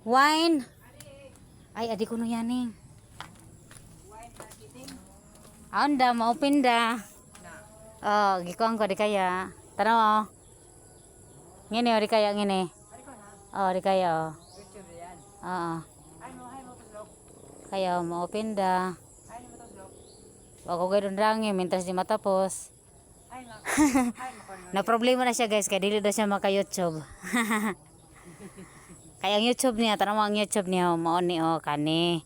Wine. Ay, adi ko no yaning. Anda, ma-open da. Oh, gikuan ko di kaya. Tanaw oh. Ngini oh, di kaya ngini. Oh, di kaya oh. Oo. Kaya ma-open da. Wako gay rangi mintas di matapos. Na problema na siya guys, kaya dili daw siya maka-YouTube. Kaya ang YouTube niya, tanaw ang YouTube niya, mao ni oh kani.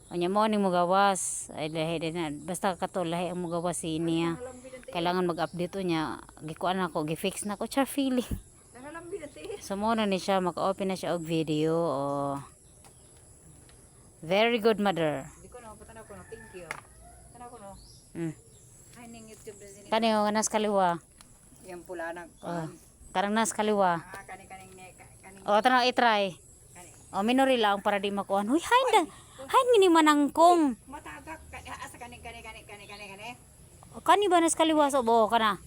Onya mo ni mo gawas. Ay lahi na basta katulahi ang mo gawas niya. Kailangan mag-update niya. Gikuan ako, gi-fix na ko char feeling. So mo na ni siya maka-open na siya og video. Oh. Very good mother. Di ko na patanaw ko no, thank you. Tanaw ko no. Ay ning YouTube na sini. Kani oh nas kaliwa. Yang pula nang. Karang nas kaliwa. Kaning kaning. Oh, tanaw i-try. Oh, minori lang para di makuan. Huy, hain ngini manangkong. Matagak asa kaning. Kani ba nas kaliwa so bo kana?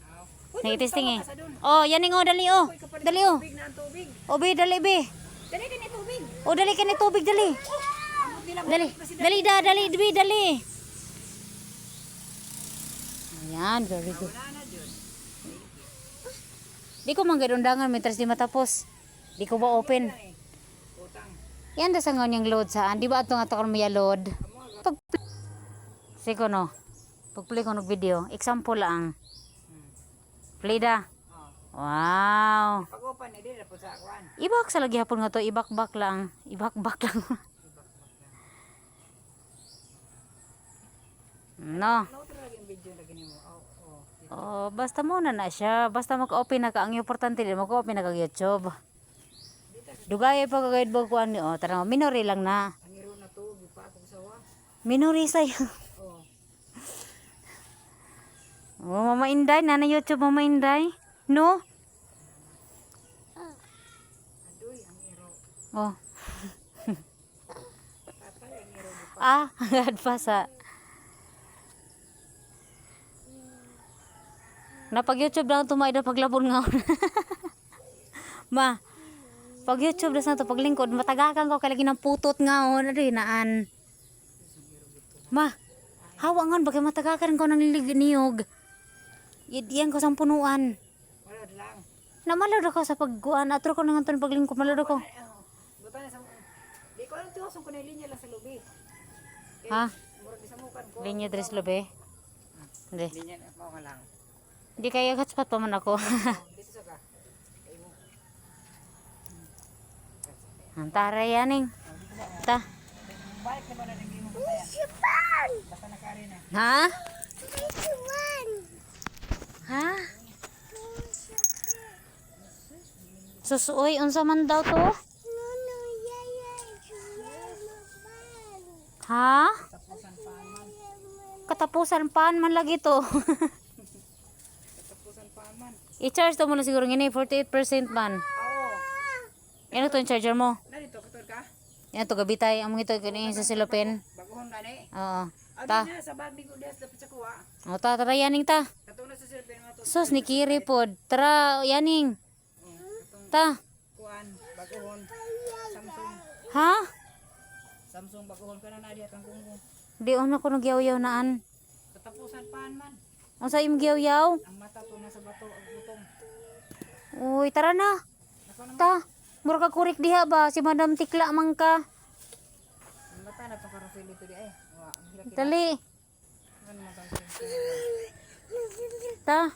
Nai-testing eh. Oh, yaning oh dali oh. Dali oh. Tubig na ang tubig. Obe dali be. Dali kani tubig. Oh, dali kani tubig dali. Amot nila. Dali dali. Ayan, very good. Na jud. Di ko manggadundangan metras di matapos. Di ko ba open. Utang. Yan da sa nganyang load saan. Di ba atong ato kan maya load? Siko no. Pag-play ko ng video. Example lang. Play da. Wow. Pag-open ni dili po sa kwan. Ibak sa lagi hapon nga to. Ibak-bak lang. No. Video lagi nimo. Oh, basta muna na siya. Basta maka-open na ka. Ang importante din, maka-open na ka YouTube. Dugay pa kagayad ba kuan ni oh, tara minori lang na. Ang iro na to, gipa ako sawa. Minori sayo. Oh, Mama Inday, nana YouTube Mama Inday. No? Aduy, ang iro. Oh. Patay ang iro gipa. Agad pa sa. Napag YouTube lang tumay da paglabon nga. Ma. Pag YouTube das na to paglingkod matagakan ko kay lagi ng putot nga on adi naan. Ma. Hawangan bagay matagakan ko ng niyog. Idiyan ko sa punuan. Wala lang. Namalod ako sa pagguan. Atro ko nangan to paglingkod malod ako. Butan sa di ko lang tuwas ko na linya lang sa lubi. Ha? Murag sa mukan ko. Linya dress lobe. Hindi. Linya mo ka lang. Di kaya hotspot pa man ako. Dito sa ka. Antara yaning. Ta. Balik na ba na naging mo kaya? Basta nakari na. Ha? Ha? Susuoy unsa man daw to? Ha? Katapusan paan man lagi to. Tapusan pa man. I-charge to mo na siguro ngini 48% man. Oo. Ano to yung charger mo? Na dito katod ka? Yan to gabitay among ito kini sa silopin. Baguhon gani. Oo. Ta. Ta. Sa bag di ko dias dapat sa kuha. O ta tara yaning ta. Katong na sa silpin mo to. Sus ni kiri pod. Tara yaning. Ta. Kuan, baguhon. Samsung. Ha? Samsung baguhon ka na diya kang kungkong. Di ono ko nagyaw-yaw naan. Katapusan paan man. Unsa im giyaw-yaw? Ang mata to nasa bato ug butong. Uy, tara na. Ta. Mura ka kurik diha ba? Si Madam Tikla man ka. Ang mata na to karusel dito di ay. Wa, ang hilak. Dali. Ano man tang. Ta.